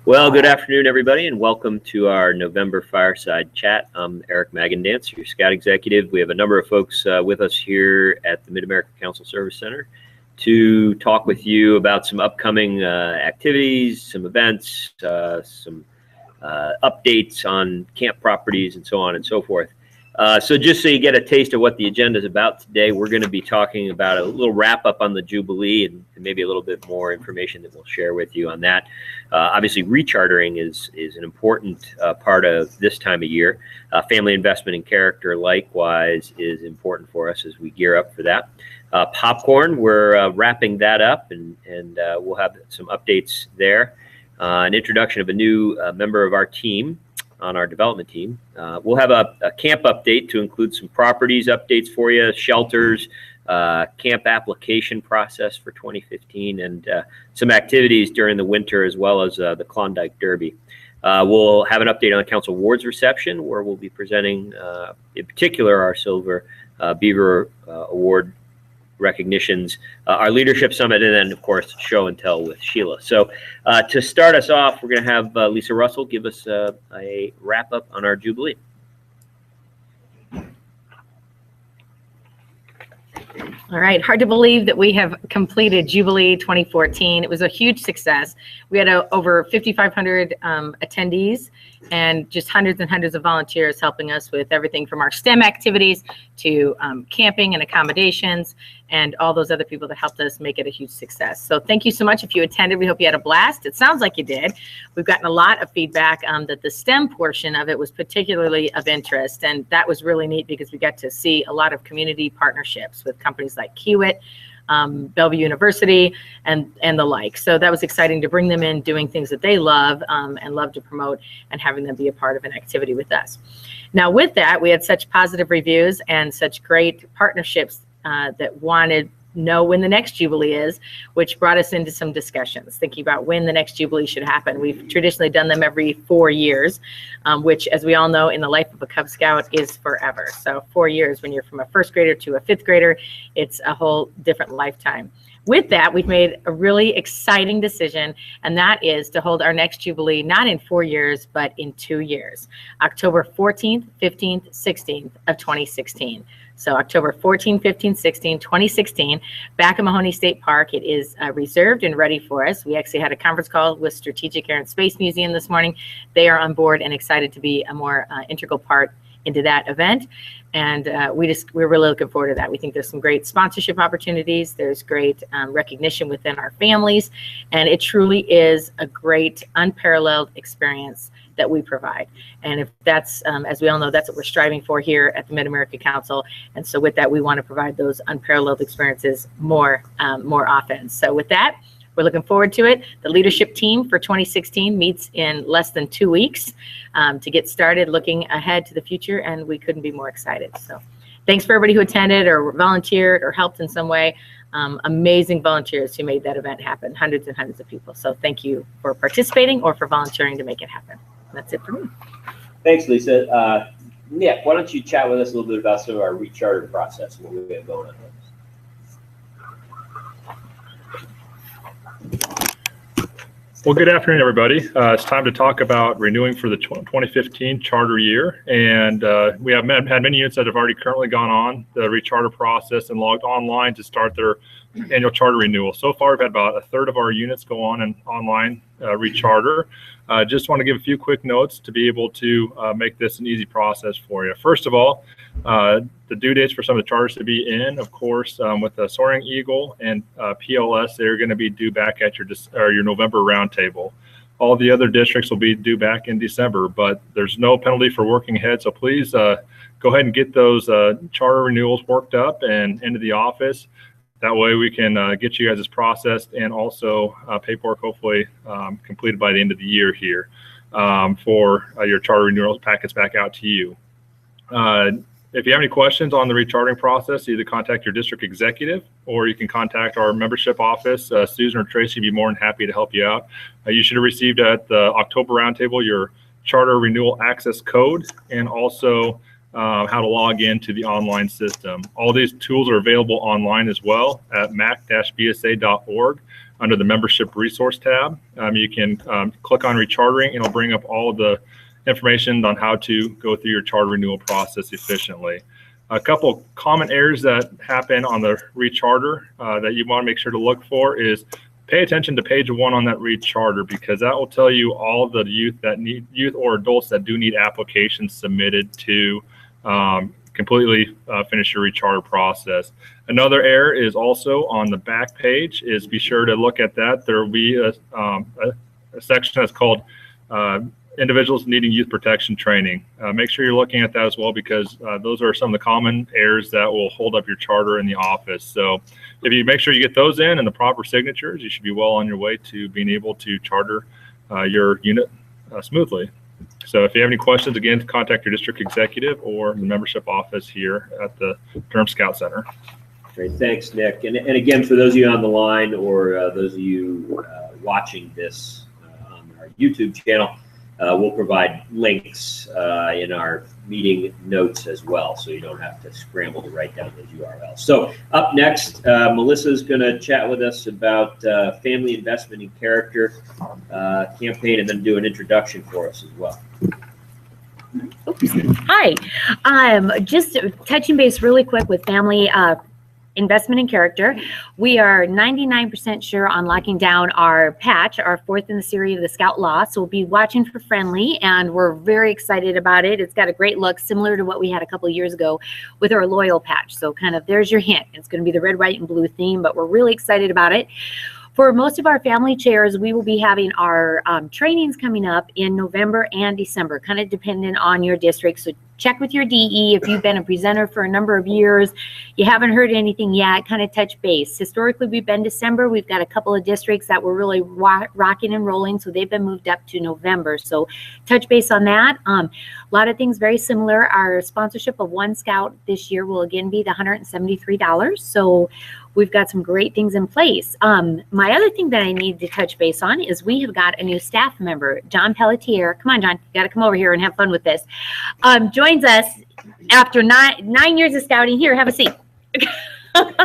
Well, good afternoon, everybody, and welcome to our November Fireside Chat. I'm Eric Magandance, your Scout Executive. We have a number of folks with us here at the Mid-America Council Service Center to talk with you about some upcoming activities, some events, some updates on camp properties, and so on and so forth. So just so you get a taste of what the agenda is about today, we're going to be talking about a little wrap up on the Jubilee and maybe a little bit more information that we'll share with you on that. Obviously, rechartering is an important part of this time of year. Family investment in character, likewise, is important for us as we gear up for that. Popcorn, we're wrapping that up, and we'll have some updates there. An introduction of a new member of our team, on our development team. We'll have a camp update to include some properties updates for you, shelters, camp application process for 2015, and some activities during the winter, as well as the Klondike Derby. We'll have an update on the Council Awards reception, where we'll be presenting, in particular, our Silver Beaver Award recognitions, our leadership summit, and then of course show and tell with Sheila. So to start us off, we're going to have Lisa Russell give us a wrap up on our Jubilee. All right, hard to believe that we have completed Jubilee 2014. It was a huge success. We had over 5,500 attendees and just hundreds and hundreds of volunteers helping us with everything from our STEM activities to camping and accommodations and all those other people that helped us make it a huge success. So thank you so much if you attended. We hope you had a blast. It sounds like you did. We've gotten a lot of feedback that the STEM portion of it was particularly of interest, and that was really neat because we got to see a lot of community partnerships with companies like Kiewit, Bellevue University, and the like. So that was exciting to bring them in doing things that they love and love to promote, and having them be a part of an activity with us. Now with that, we had such positive reviews and such great partnerships that wanted to know when the next Jubilee is, which brought us into some discussions, thinking about when the next Jubilee should happen. We've traditionally done them every 4 years, which, as we all know, in the life of a Cub Scout is forever. So 4 years, when you're from a first grader to a fifth grader, it's a whole different lifetime. With that, we've made a really exciting decision, and that is to hold our next Jubilee not in 4 years, but in 2 years, October 14th, 15th, 16th of 2016. So October 14, 15, 16, 2016, back at Mahoney State Park. It is reserved and ready for us. We actually had a conference call with Strategic Air and Space Museum this morning. They are on board and excited to be a more integral part into that event. And we're really looking forward to that. We think there's some great sponsorship opportunities. There's great recognition within our families. And it truly is a great, unparalleled experience that we provide. And if that's, as we all know, that's what we're striving for here at the Mid-America Council. And so with that, we want to provide those unparalleled experiences more often. So with that, we're looking forward to it. The leadership team for 2016 meets in less than 2 weeks to get started looking ahead to the future, and we couldn't be more excited. So thanks for everybody who attended or volunteered or helped in some way. Amazing volunteers who made that event happen, hundreds and hundreds of people. So thank you for participating or for volunteering to make it happen. That's it for me. Thanks, Lisa. Nick, why don't you chat with us a little bit about some of our recharter process and what we've got going on there. Well, good afternoon, everybody. It's time to talk about renewing for the 2015 charter year. And we have had many units that have already currently gone on the recharter process and logged online to start their annual charter renewal. So far, we've had about a third of our units go on an online recharter. Just want to give a few quick notes to be able to make this an easy process for you. First of all, the due dates for some of the charters to be in, of course, with the Soaring Eagle and PLS, they're going to be due back at your November roundtable. All the other districts will be due back in December, but there's no penalty for working ahead. So please go ahead and get those charter renewals worked up and into the office. That way we can get you guys processed and also paperwork hopefully completed by the end of the year here for your charter renewal packets back out to you. If you have any questions on the rechartering process, either contact your district executive or you can contact our membership office. Susan or Tracy would be more than happy to help you out. You should have received at the October roundtable your charter renewal access code and also how to log into the online system. All these tools are available online as well at mac-bsa.org. under the membership resource tab. You can click on rechartering, and it'll bring up all of the information on how to go through your charter renewal process efficiently. A couple common errors that happen on the recharter that you want to make sure to look for is pay attention to page 1 on that recharter, because that will tell you all the youth or adults that do need applications submitted to completely finish your recharter process. Another error is also on the back page. Is be sure to look at that. There will be a section that's called individuals needing youth protection training. Make sure you're looking at that as well, because those are some of the common errors that will hold up your charter in the office. So if you make sure you get those in and the proper signatures, you should be well on your way to being able to charter your unit smoothly. So if you have any questions, again, contact your district executive or the membership office here at the Durham Scout Center. Great, thanks, Nick. And again, for those of you on the line or those of you watching this on our YouTube channel, we'll provide links in our meeting notes as well, so you don't have to scramble to write down those URLs. So up next, Melissa's going to chat with us about Family Investment in Character campaign, and then do an introduction for us as well. Oops. Hi, just touching base really quick with Family Investment in Character. We are 99% sure on locking down our patch, our 4th in the series of the Scout Law. So we'll be watching for Friendly, and we're very excited about it. It's got a great look, similar to what we had a couple of years ago with our Loyal patch. So kind of there's your hint. It's going to be the red, white, and blue theme, but we're really excited about it. For most of our family chairs, we will be having our trainings coming up in November and December, kind of dependent on your district. So check with your DE. If you've been a presenter for a number of years, you haven't heard anything yet, kind of touch base. Historically, we've been December. We've got a couple of districts that were really rocking and rolling, so they've been moved up to November. So touch base on that. A lot of things very similar. Our sponsorship of One Scout this year will again be the $173. So we've got some great things in place. My other thing that I need to touch base on is we have got a new staff member, John Pelletier. Come on, John, you got to come over here and have fun with this. Joins us after nine years of scouting. Here, have a seat. Mike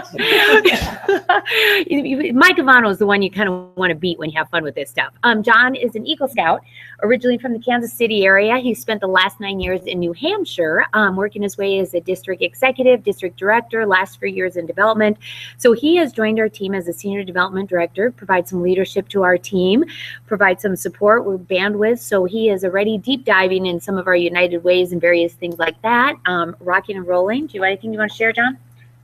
Ivano is the one you kind of want to beat when you have fun with this stuff. John is an Eagle Scout, originally from the Kansas City area. He spent the last 9 years in New Hampshire, working his way as a district executive, district director, last 3 years in development. So he has joined our team as a senior development director, provide some leadership to our team, provide some support with bandwidth. So he is already deep diving in some of our United Ways and various things like that, rocking and rolling. Do you have anything you want to share, John?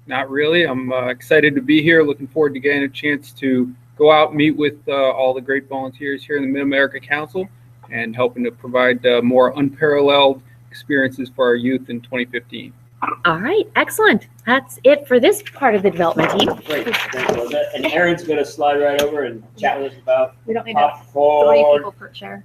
Not really. I'm excited to be here. Looking forward to getting a chance to go out and meet with all the great volunteers here in the Mid-America Council and helping to provide more unparalleled experiences for our youth in 2015. All right, excellent. That's it for this part of the development team. Great, thanks, Linda. And Aaron's going to slide right over and chat with us about We don't need popcorn. 3 people per chair.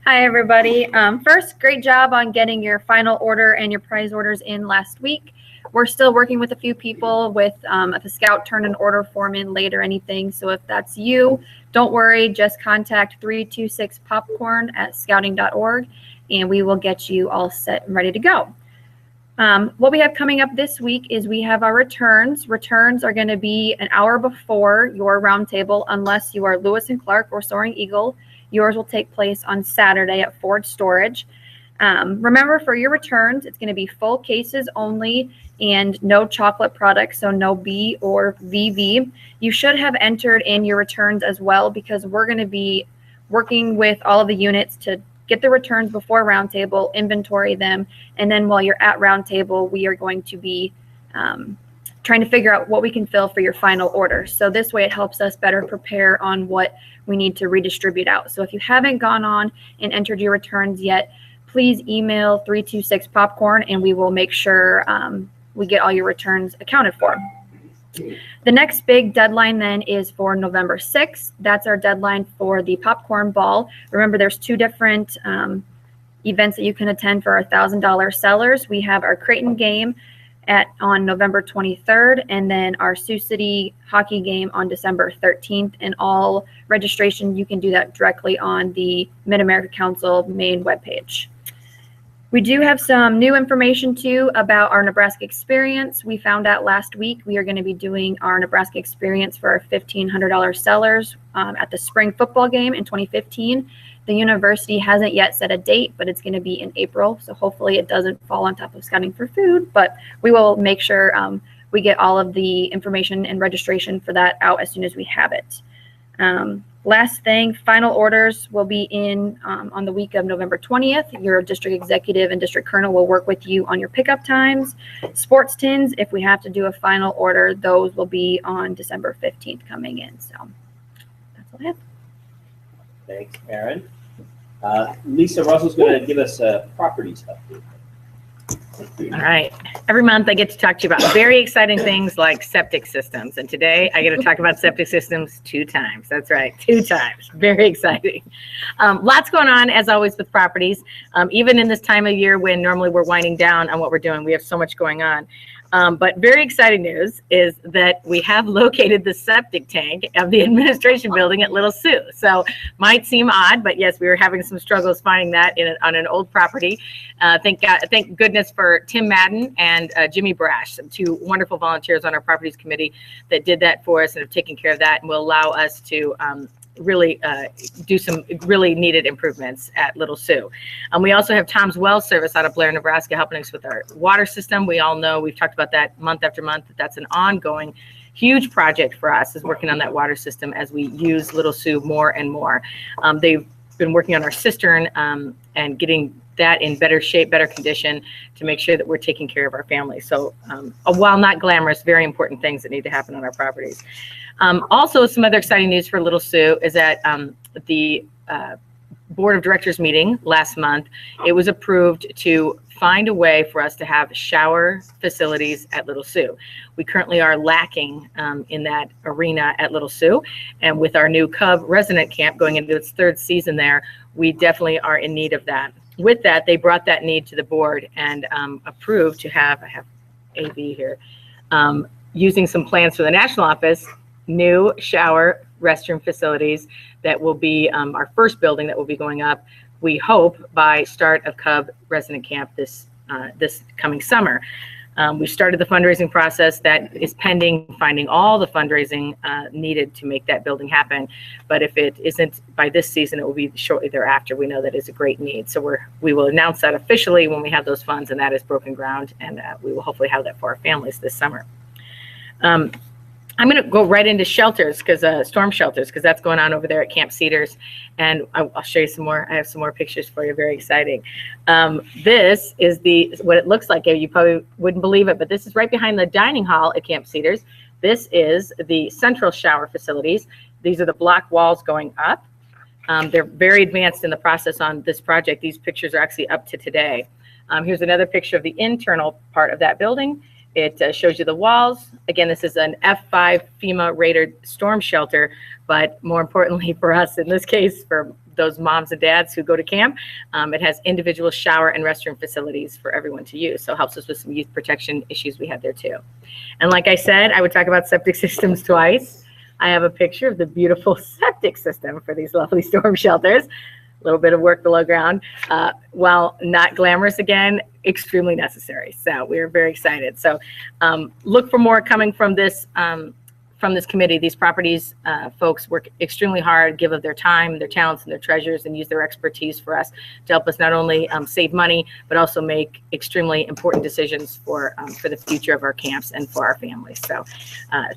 Hi, everybody. First, great job on getting your final order and your prize orders in last week. We're still working with a few people with if a scout turned an order form in late or anything. So if that's you, don't worry. Just contact 326popcorn@scouting.org, and we will get you all set and ready to go. What we have coming up this week is we have our returns. Returns are going to be an hour before your roundtable, unless you are Lewis and Clark or Soaring Eagle. Yours will take place on Saturday at Ford Storage. Remember, for your returns, it's going to be full cases only and no chocolate products, so no B or VV. You should have entered in your returns as well, because we're going to be working with all of the units to get the returns before roundtable, inventory them, and then while you're at roundtable, we are going to be trying to figure out what we can fill for your final order. So this way it helps us better prepare on what we need to redistribute out. So if you haven't gone on and entered your returns yet, please email 326popcorn and we will make sure we get all your returns accounted for. The next big deadline then is for November 6th. That's our deadline for the popcorn ball. Remember, there's 2 different events that you can attend for our $1,000 sellers. We have our Creighton game on November 23rd, and then our Sioux City hockey game on December 13th. And all registration, you can do that directly on the Mid-America Council main webpage. We do have some new information too about our Nebraska experience. We found out last week we are going to be doing our Nebraska experience for our $1,500 sellers at the spring football game in 2015. The university hasn't yet set a date, but it's going to be in April. So hopefully it doesn't fall on top of scouting for food, but we will make sure we get all of the information and registration for that out as soon as we have it. Last thing, final orders will be in on the week of November 20th. Your district executive and district colonel will work with you on your pickup times. Sports tins, if we have to do a final order, those will be on December 15th coming in. So that's all I have. Thanks, Aaron. Lisa Russell's going to give us a properties update. All right. Every month I get to talk to you about very exciting things like septic systems. And today I get to talk about septic systems 2 times. That's right, 2 times. Very exciting. Lots going on, as always, with properties. Even in this time of year when normally we're winding down on what we're doing, we have so much going on. But very exciting news is that we have located the septic tank of the administration building at Little Sioux. So might seem odd, but yes, we were having some struggles finding that on an old property. Thank goodness for Tim Madden and Jimmy Brash, some 2 wonderful volunteers on our properties committee that did that for us and have taken care of that and will allow us to really do some really needed improvements at Little Sioux. We also have Tom's Well Service out of Blair, Nebraska, helping us with our water system. We all know, we've talked about that month after month, that's an ongoing huge project for us, is working on that water system as we use Little Sioux more and more. They've been working on our cistern and getting that in better shape, better condition to make sure that we're taking care of our families. So while not glamorous, very important things that need to happen on our properties. Also, some other exciting news for Little Sioux is that the board of directors meeting last month, it was approved to find a way for us to have shower facilities at Little Sioux. We currently are lacking in that arena at Little Sioux, and with our new Cub resident camp going into its 3rd season there, we definitely are in need of that. With that, they brought that need to the board and approved to have, I have AV here, using some plans for the national office, new shower restroom facilities that will be our first building that will be going up, we hope, by start of Cub resident camp this coming summer. We started the fundraising process that is pending, finding all the fundraising needed to make that building happen. But if it isn't by this season, it will be shortly thereafter. We know that is a great need. So we will announce that officially when we have those funds, and that is broken ground. And we will hopefully have that for our families this summer. I'm going to go right into shelters, storm shelters, because that's going on over there at Camp Cedars. And I'll show you some more. I have some more pictures for you. Very exciting. This is what it looks like. You probably wouldn't believe it, but this is right behind the dining hall at Camp Cedars. This is the central shower facilities. These are the block walls going up. They're very advanced in the process on this project. These pictures are actually up to today. Here's another picture of the internal part of that building. It shows you the walls. Again, this is an F5 FEMA rated storm shelter, but more importantly for us in this case, for those moms and dads who go to camp, it has individual shower and restroom facilities for everyone to use. So it helps us with some youth protection issues we have there too. And like I said, I would talk about septic systems twice. I have a picture of the beautiful septic system for these lovely storm shelters. A little bit of work below ground. While not glamorous, again, extremely necessary. So we're very excited. So look for more coming from this committee. These properties folks work extremely hard, give of their time, their talents, and their treasures, and use their expertise for us to help us not only save money, but also make extremely important decisions for the future of our camps and for our families. So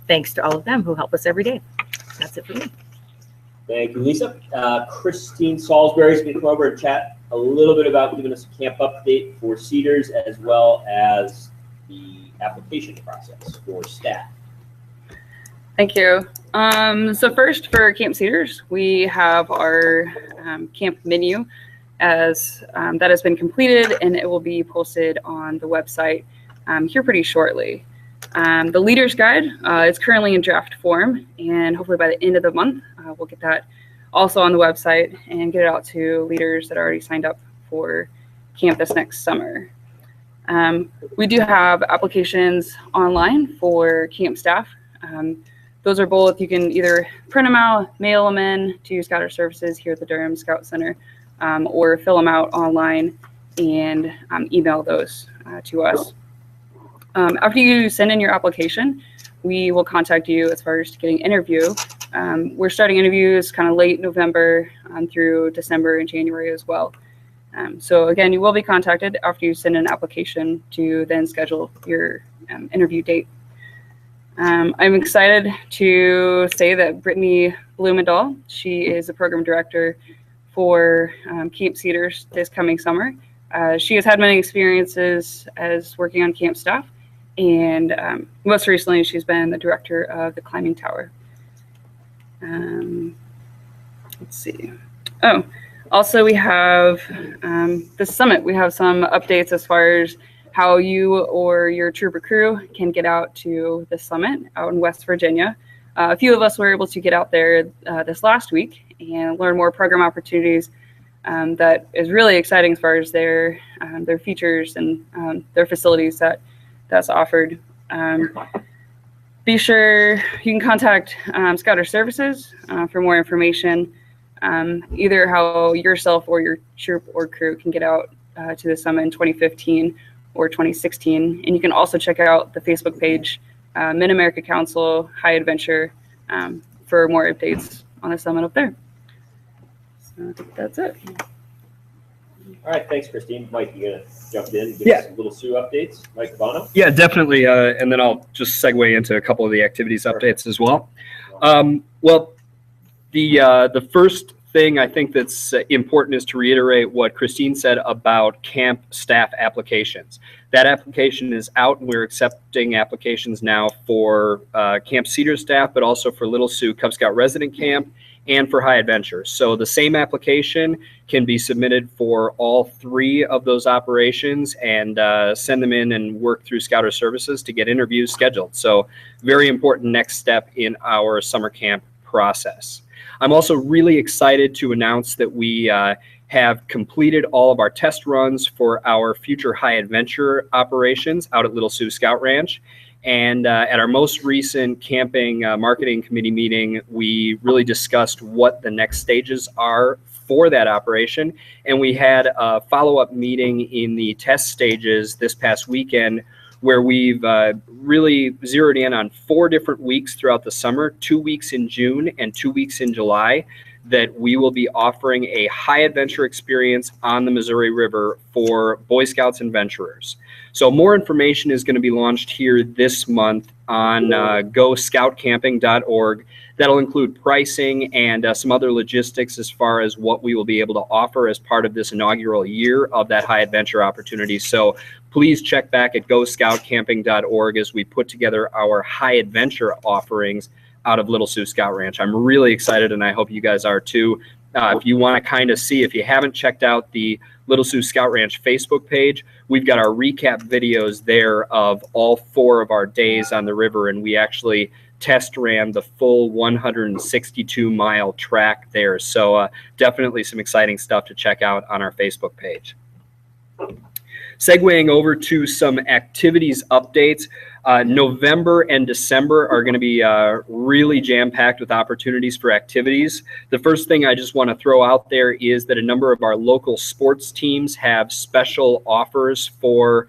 thanks to all of them who help us every day. That's it for me. Thank you, Lisa. Christine Salisbury is going to come over and chat a little bit about giving us a camp update for Cedars, as well as the application process for staff. Thank you. So first, for Camp Cedars, we have our camp menu as that has been completed, and it will be posted on the website here pretty shortly. The leader's guide is currently in draft form, and hopefully by the end of the month, we'll get that also on the website and get it out to leaders that are already signed up for camp this next summer. We do have applications online for camp staff. Those are both, you can either print them out, mail them in to Scouter Services here at the Durham Scout Center, or fill them out online and email those to us. After you send in your application, we will contact you as far as getting an interview. We're starting interviews kind of late November through December and January as well. So again, you will be contacted after you send an application to then schedule your interview date. I'm excited to say that Brittany Blumendahl, she is the program director for Camp Cedars this coming summer. She has had many experiences as working on camp staff, and most recently she's been the director of the climbing tower. Let's see. Oh, also we have the summit. We have some updates as far as how you or your troop or crew can get out to the summit out in West Virginia. A few of us were able to get out there this last week and learn more program opportunities. That is really exciting as far as their features and their facilities that's offered. Be sure you can contact Scouter Services for more information, either how yourself or your troop or crew can get out to the summit in 2015 or 2016. And you can also check out the Facebook page, Mid-America Council High Adventure, for more updates on the summit up there. So I think that's it. All right, thanks, Christine. Mike, you gonna jump in and give Yeah. us some Little Sioux updates? Mike Cavano? Yeah, definitely. And then I'll just segue into a couple of the activities updates as well. Well, the first thing I think that's important is to reiterate what Christine said about camp staff applications. That application is out, and we're accepting applications now for Camp Cedar staff, but also for Little Sioux Cub Scout Resident Camp and for High Adventure. So the same application can be submitted for all three of those operations, and send them in and work through Scouter Services to get interviews scheduled. So very important next step in our summer camp process. I'm also really excited to announce that we have completed all of our test runs for our future High Adventure operations out at Little Sioux Scout Ranch. And at our most recent camping marketing committee meeting, we really discussed what the next stages are for that operation. And we had a follow-up meeting in the test stages this past weekend, where we've really zeroed in on 4 different weeks throughout the summer, 2 weeks in June and 2 weeks in July, that we will be offering a high adventure experience on the Missouri River for Boy Scouts and venturers. So more information is going to be launched here this month on goscoutcamping.org. That'll include pricing and some other logistics as far as what we will be able to offer as part of this inaugural year of that high adventure opportunity. So please check back at goscoutcamping.org as we put together our high adventure offerings out of Little Sioux Scout Ranch. I'm really excited, and I hope you guys are too. If you want to kind of see, if you haven't checked out the Little Sioux Scout Ranch Facebook page, we've got our recap videos there of all 4 of our days on the river, and we actually test ran the full 162-mile track there. So definitely some exciting stuff to check out on our Facebook page. Segueing over to some activities updates. November and December are going to be really jam-packed with opportunities for activities. The first thing I just want to throw out there is that a number of our local sports teams have special offers for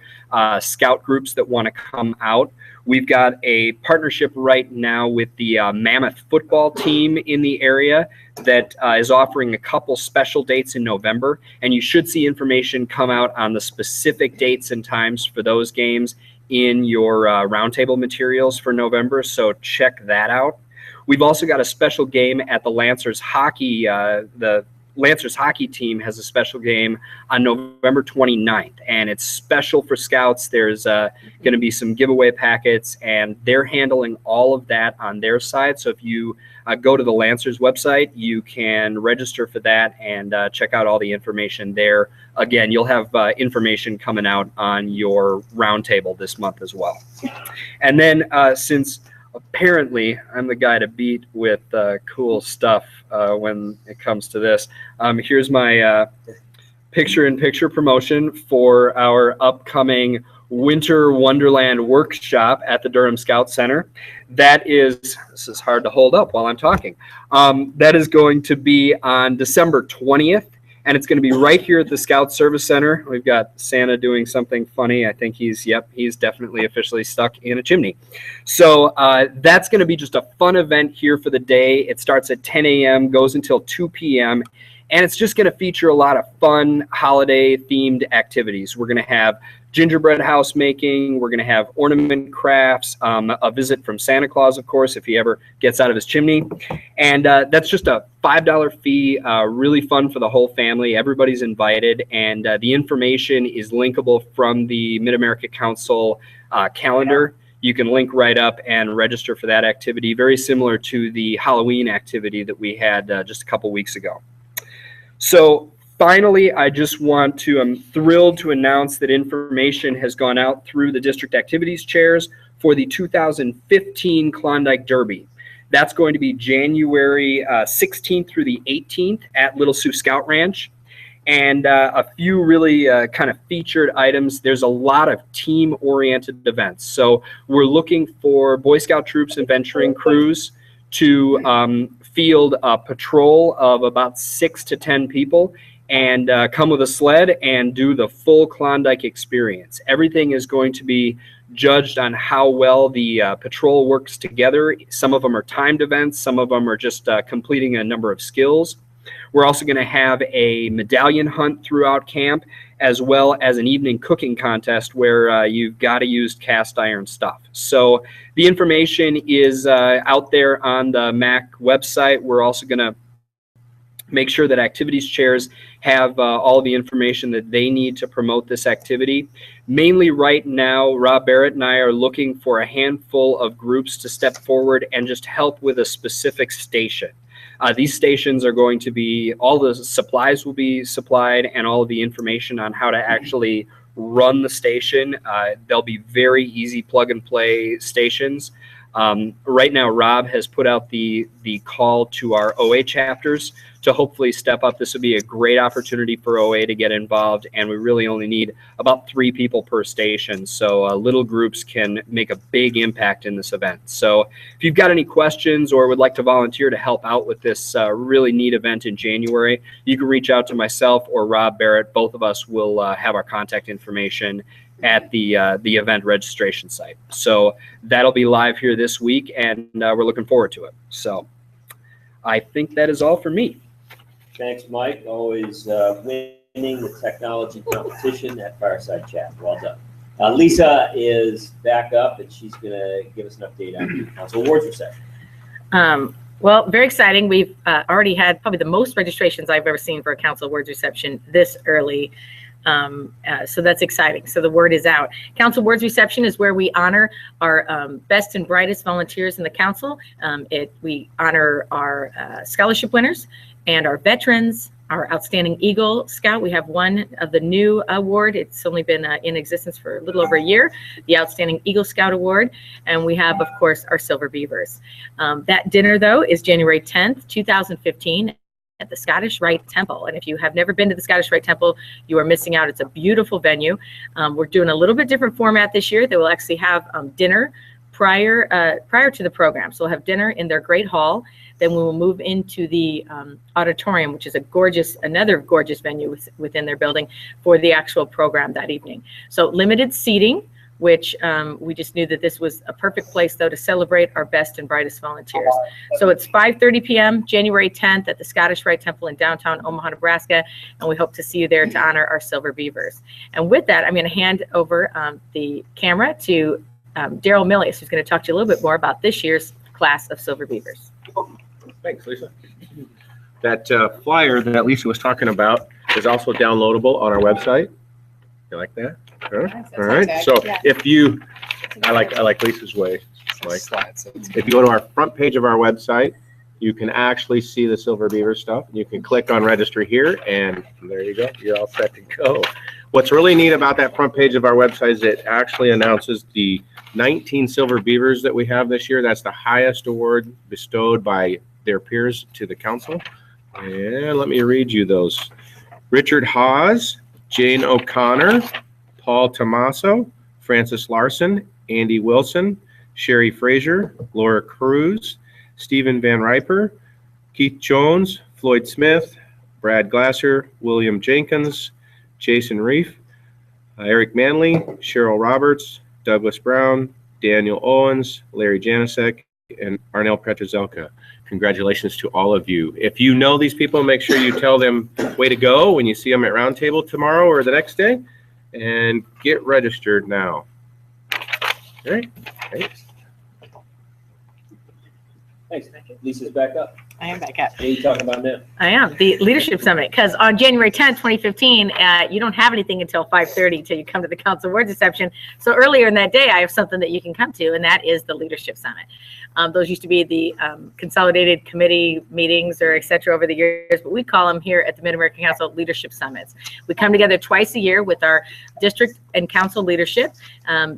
scout groups that want to come out. We've got a partnership right now with the Mammoth football team in the area that is offering a couple special dates in November, and you should see information come out on the specific dates and times for those games in your roundtable materials for November, so check that out. We've also got a special game at the Lancers hockey. The Lancers hockey team has a special game on November 29th, and it's special for Scouts. There's going to be some giveaway packets, and they're handling all of that on their side. So if you go to the Lancers website, you can register for that and check out all the information there. Again, you'll have information coming out on your roundtable this month as well. And then since apparently I'm the guy to beat with cool stuff when it comes to this, here's my picture-in-picture promotion for our upcoming Winter Wonderland workshop at the Durham Scout Center. That is, this is hard to hold up while I'm talking. That is going to be on December 20th and it's going to be right here at the Scout Service Center. We've got Santa doing something funny. I think he's definitely officially stuck in a chimney. So that's going to be just a fun event here for the day. It starts at 10 a.m., goes until 2 p.m., and it's just going to feature a lot of fun holiday-themed activities. We're going to have gingerbread house making. We're going to have ornament crafts, a visit from Santa Claus, of course, if he ever gets out of his chimney. And that's just a $5 fee, really fun for the whole family. Everybody's invited, and the information is linkable from the Mid-America Council calendar. You can link right up and register for that activity, very similar to the Halloween activity that we had just a couple weeks ago. So finally, I'm thrilled to announce that information has gone out through the district activities chairs for the 2015 Klondike Derby. That's going to be January 16th through the 18th at Little Sioux Scout Ranch. And a few really kind of featured items. There's a lot of team-oriented events. So we're looking for Boy Scout troops and venturing crews to field a patrol of about 6 to 10 people and come with a sled and do the full Klondike experience. Everything is going to be judged on how well the patrol works together. Some of them are timed events. Some of them are just completing a number of skills. We're also going to have a medallion hunt throughout camp, as well as an evening cooking contest where you've got to use cast iron stuff. So the information is out there on the MAC website. We're also going to make sure that activities chairs have all the information that they need to promote this activity. Mainly right now, Rob Barrett and I are looking for a handful of groups to step forward and just help with a specific station. These stations are going to be, all the supplies will be supplied and all of the information on how to actually run the station. They'll be very easy plug and play stations. Right now, Rob has put out the call to our OA chapters to hopefully step up. This would be a great opportunity for OA to get involved, and we really only need about 3 people per station. So little groups can make a big impact in this event. So if you've got any questions or would like to volunteer to help out with this really neat event in January, you can reach out to myself or Rob Barrett. Both of us will have our contact information at the event registration site. So that'll be live here this week, and we're looking forward to it. So I think that is all for me. Thanks, Mike. Always winning the technology competition at Fireside Chat. Well done. Lisa is back up, and she's going to give us an update on the council awards reception. Well, very exciting. We've already had probably the most registrations I've ever seen for a council awards reception this early. So that's exciting. So the word is out. Council awards reception is where we honor our best and brightest volunteers in the council. We honor our scholarship winners and our veterans, our outstanding Eagle Scout. We have one of the new award. It's only been in existence for a little over a year, the Outstanding Eagle Scout Award. And we have, of course, our Silver Beavers. That dinner, though, is January 10th, 2015. At the Scottish Rite Temple. And if you have never been to the Scottish Rite Temple, you are missing out. It's a beautiful venue. We're doing a little bit different format this year. They will actually have dinner prior to the program. So we'll have dinner in their great hall. Then we will move into the auditorium, which is another gorgeous venue within their building for the actual program that evening. So limited seating, which we just knew that this was a perfect place, though, to celebrate our best and brightest volunteers. So it's 5:30 p.m., January 10th at the Scottish Rite Temple in downtown Omaha, Nebraska, and we hope to see you there to honor our Silver Beavers. And with that, I'm going to hand over the camera to Daryl Millius, who's going to talk to you a little bit more about this year's class of Silver Beavers. Thanks, Lisa. That flyer that Lisa was talking about is also downloadable on our website. You like that? Huh? All right. So if you, I like Lisa's way. Like, if you go to our front page of our website, you can actually see the Silver Beaver stuff. You can click on register here, and there you go. You're all set to go. What's really neat about that front page of our website is it actually announces the 19 Silver Beavers that we have this year. That's the highest award bestowed by their peers to the council. And let me read you those. Richard Hawes, Jane O'Connor, Paul Tomaso, Francis Larson, Andy Wilson, Sherry Frazier, Laura Cruz, Stephen Van Riper, Keith Jones, Floyd Smith, Brad Glasser, William Jenkins, Jason Reef, Eric Manley, Cheryl Roberts, Douglas Brown, Daniel Owens, Larry Janisek, and Arnell Petrozelka. Congratulations to all of you. If you know these people, make sure you tell them way to go when you see them at Roundtable tomorrow or the next day, and get registered now. All right, thanks. Thanks. Lisa's back up. I am back up. What are you talking about now? I am, the Leadership Summit, because on January 10th, 2015, you don't have anything until 5:30 till you come to the Council Awards reception. So earlier in that day, I have something that you can come to, and that is the Leadership Summit. Those used to be the consolidated committee meetings or et cetera over the years, but we call them here at the Mid-American Council Leadership Summits. We come together twice a year with our district and council leadership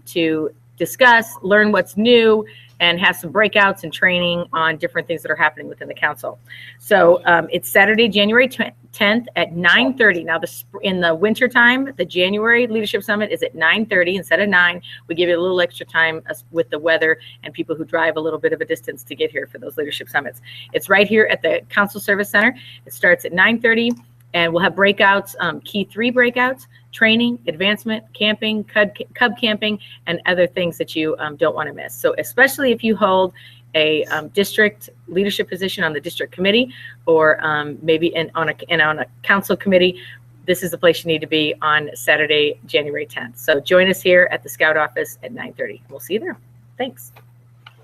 to discuss, learn what's new, and have some breakouts and training on different things that are happening within the council. So it's Saturday, January 10th at 9:30. Now, in the winter time, the January Leadership Summit is at 9:30 instead of 9. We give you a little extra time with the weather and people who drive a little bit of a distance to get here for those leadership summits. It's right here at the Council Service Center. It starts at 9:30. And we'll have breakouts, key 3 breakouts: training, advancement, camping, cub camping, and other things that you don't want to miss. So especially if you hold a district leadership position on the district committee, or maybe on a council committee, this is the place you need to be on Saturday, January 10th. So join us here at the Scout office at 9:30. We'll see you there. Thanks.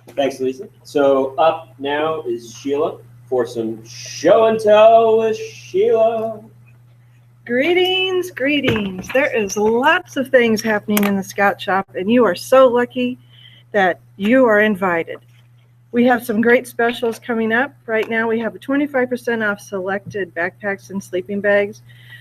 Thanks, Lisa. So up now is Sheila for some show and tell with Sheila. Greetings, greetings. There is lots of things happening in the Scout Shop, and you are so lucky that you are invited. We have some great specials coming up. Right now we have a 25% off selected backpacks and sleeping bags.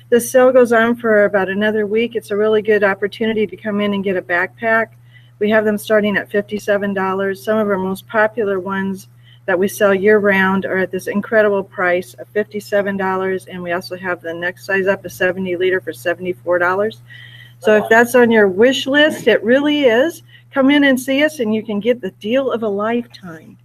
This sale goes on for about another week. It's a really good opportunity to come in and get a backpack. We have them starting at $57. Some of our most popular ones that we sell year-round are at this incredible price of $57, and we also have the next size up, a 70-liter, for $74. So if that's on your wish list, it really is. Come in and see us, and you can get the deal of a lifetime.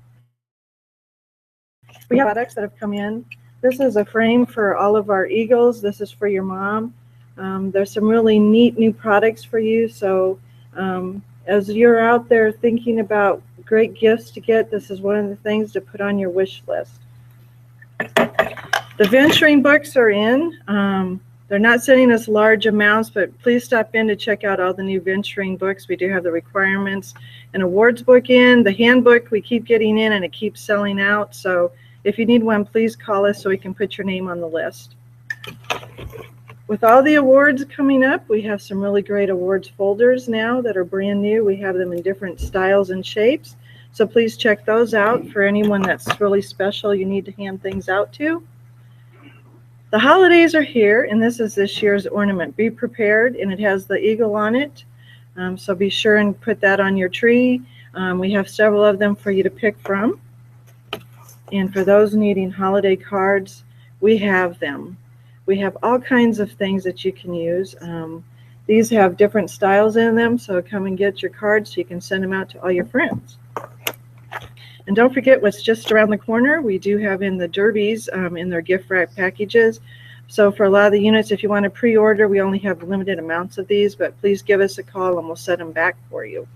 We have products that have come in. This is a frame for all of our eagles. This is for your mom. There's some really neat new products for you. So as you're out there thinking about great gifts to get, this is one of the things to put on your wish list. The venturing books are in. They're not sending us large amounts, but please stop in to check out all the new venturing books. We do have the requirements and awards book in. The handbook we keep getting in, and it keeps selling out. So if you need one, please call us so we can put your name on the list. With all the awards coming up, we have some really great awards folders now that are brand new. We have them in different styles and shapes. So please check those out for anyone that's really special you need to hand things out to. The holidays are here, and this is this year's ornament. Be prepared, and it has the eagle on it. So be sure and put that on your tree. We have several of them for you to pick from. And for those needing holiday cards, we have them. We have all kinds of things that you can use. These have different styles in them, so come and get your cards so you can send them out to all your friends. And don't forget what's just around the corner. We do have in the derbies in their gift wrap packages. So for a lot of the units, if you want to pre-order, we only have limited amounts of these, but please give us a call and we'll set them back for you.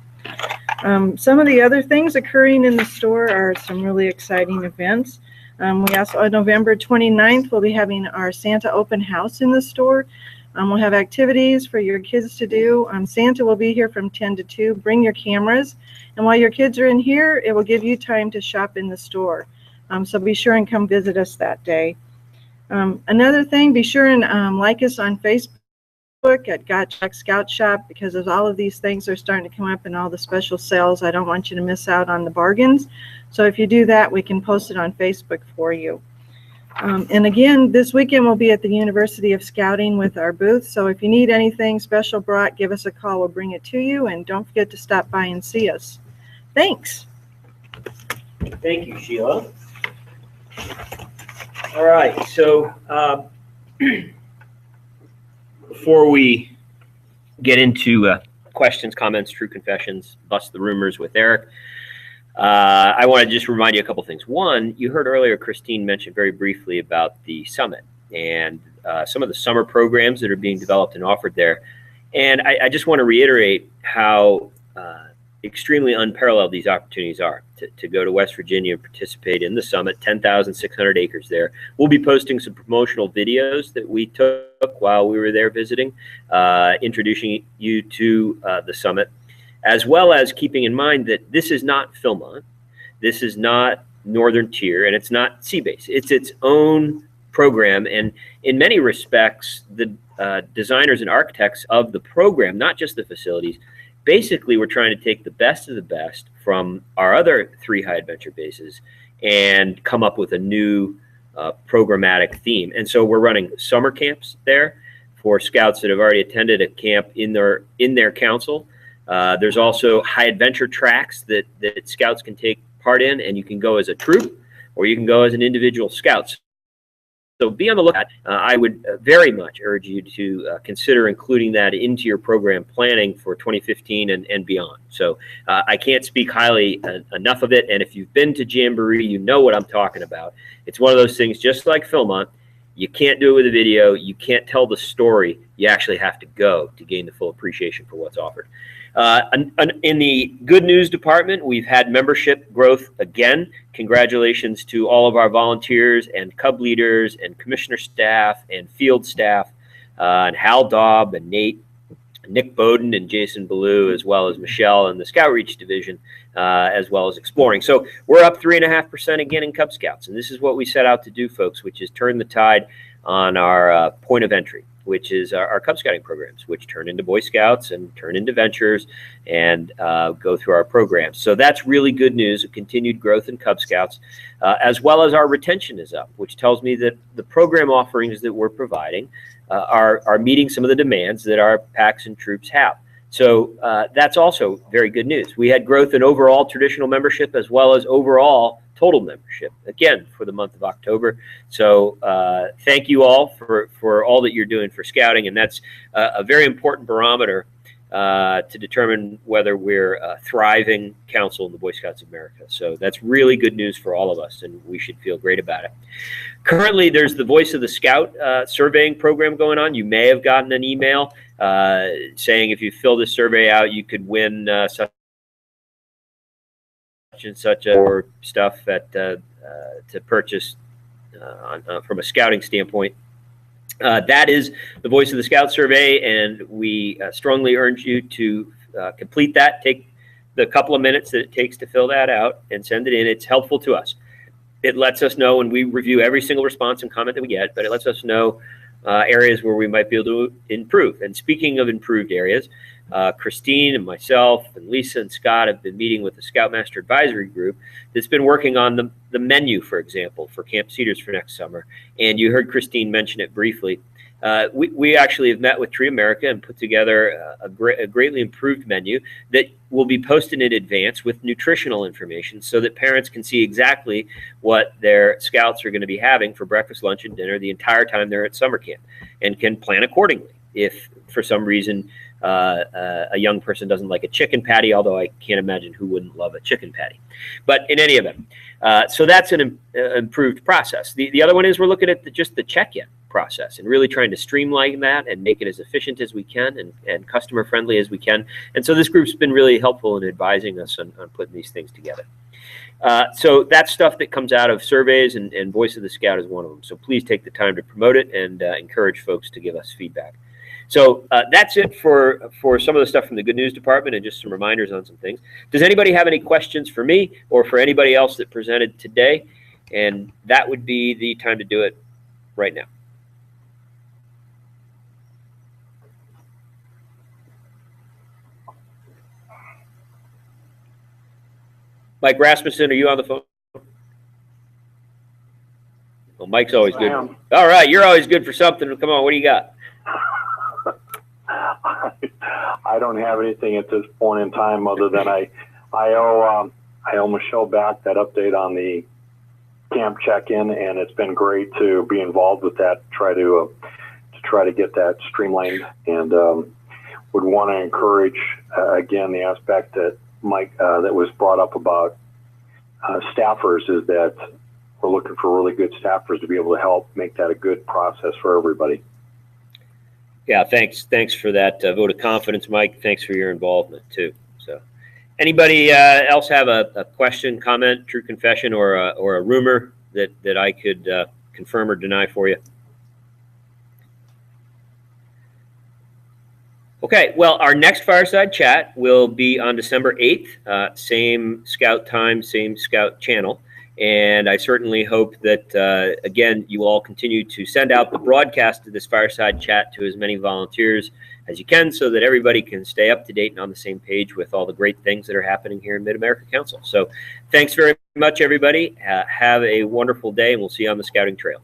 Some of the other things occurring in the store are some really exciting events. We also, on November 29th, we'll be having our Santa open house in the store. We'll have activities for your kids to do. Santa will be here from 10 to 2. Bring your cameras. And while your kids are in here, it will give you time to shop in the store. So be sure and come visit us that day. Another thing, be sure and like us on Facebook at Gottschalk Scout Shop, because as all of these things are starting to come up and all the special sales, I don't want you to miss out on the bargains. So if you do that, we can post it on Facebook for you. And again, this weekend we'll be at the University of Scouting with our booth. So if you need anything special brought, give us a call. We'll bring it to you. And don't forget to stop by and see us. Thanks. Thank you, Sheila. All right. So before we get into questions, comments, true confessions, bust the rumors with Eric, I want to just remind you a couple things. One, you heard earlier Christine mention very briefly about the summit. and some of the summer programs that are being developed and offered there. And I just want to reiterate how extremely unparalleled these opportunities are to go to West Virginia and participate in the summit, 10,600 acres there. We'll be posting some promotional videos that we took while we were there visiting, introducing you to the summit, as well as keeping in mind that this is not Philmont, this is not Northern Tier, and it's not Seabase. It's its own program, and in many respects, the designers and architects of the program, not just the facilities, basically we're trying to take the best of the best from our other 3 high adventure bases and come up with a new programmatic theme. And so we're running summer camps there for scouts that have already attended a camp in their council. There's also high adventure tracks that scouts can take part in, and you can go as a troop or you can go as an individual scout. So be on the lookout. I would very much urge you to consider including that into your program planning for 2015 and beyond. So I can't speak highly enough of it. And if you've been to Jamboree, you know what I'm talking about. It's one of those things, just like Philmont, you can't do it with a video. You can't tell the story. You actually have to go to gain the full appreciation for what's offered. In the good news department, we've had membership growth again. Congratulations to all of our volunteers and cub leaders and commissioner staff and field staff, and Hal Daub and Nick Bowden and Jason Ballou, as well as Michelle and the Scout Reach division, as well as exploring. So we're up 3.5% again in Cub Scouts, and this is what we set out to do, folks, which is turn the tide on our point of entry, which is our Cub Scouting programs, which turn into Boy Scouts and turn into Ventures and go through our programs. So that's really good news of continued growth in Cub Scouts, as well as our retention is up, which tells me that the program offerings that we're providing are meeting some of the demands that our packs and troops have. So that's also very good news. We had growth in overall traditional membership as well as overall total membership, again, for the month of October. So thank you all for all that you're doing for scouting, and that's a very important barometer to determine whether we're a thriving council in the Boy Scouts of America. So that's really good news for all of us, and we should feel great about it. Currently, there's the Voice of the Scout surveying program going on. You may have gotten an email saying if you fill this survey out, you could win such and such or stuff to purchase from a scouting standpoint. That is the Voice of the Scout survey, and we strongly urge you to complete that. Take the couple of minutes that it takes to fill that out and send it in. It's helpful to us. It lets us know, and we review every single response and comment that we get, but it lets us know areas where we might be able to improve. And speaking of improved areas, Christine and myself and Lisa and Scott have been meeting with the Scoutmaster Advisory Group that's been working on the menu, for example, for Camp Cedars for next summer. And you heard Christine mention it briefly. We actually have met with Tree America and put together a greatly improved menu that will be posted in advance with nutritional information so that parents can see exactly what their scouts are going to be having for breakfast, lunch, and dinner the entire time they're at summer camp, and can plan accordingly. If for some reason a young person doesn't like a chicken patty, although I can't imagine who wouldn't love a chicken patty. But in any event, so that's an improved process. The other one is we're looking at just the check-in process and really trying to streamline that and make it as efficient as we can and customer friendly as we can. And so this group's been really helpful in advising us on putting these things together. So that's stuff that comes out of surveys, and Voice of the Scout is one of them. So please take the time to promote it and encourage folks to give us feedback. So that's it for some of the stuff from the good news department and just some reminders on some things. Does anybody have any questions for me or for anybody else that presented today? And that would be the time to do it right now. Mike Rasmussen, are you on the phone? Well, Mike's always good. All right, you're always good for something. Come on, what do you got? I don't have anything at this point in time other than I owe Michelle back that update on the camp check-in, and it's been great to be involved with that, try to get that streamlined, and would want to encourage again the aspect that Mike that was brought up about staffers is that we're looking for really good staffers to be able to help make that a good process for everybody. Yeah, thanks for that vote of confidence, Mike. Thanks for your involvement too. So, anybody else have a question, comment, true confession, or a rumor that I could confirm or deny for you? Okay, well, our next Fireside Chat will be on December 8th, same Scout time, same Scout channel. And I certainly hope that, again, you all continue to send out the broadcast of this Fireside Chat to as many volunteers as you can so that everybody can stay up to date and on the same page with all the great things that are happening here in Mid-America Council. So thanks very much, everybody. Have a wonderful day, and we'll see you on the Scouting Trail.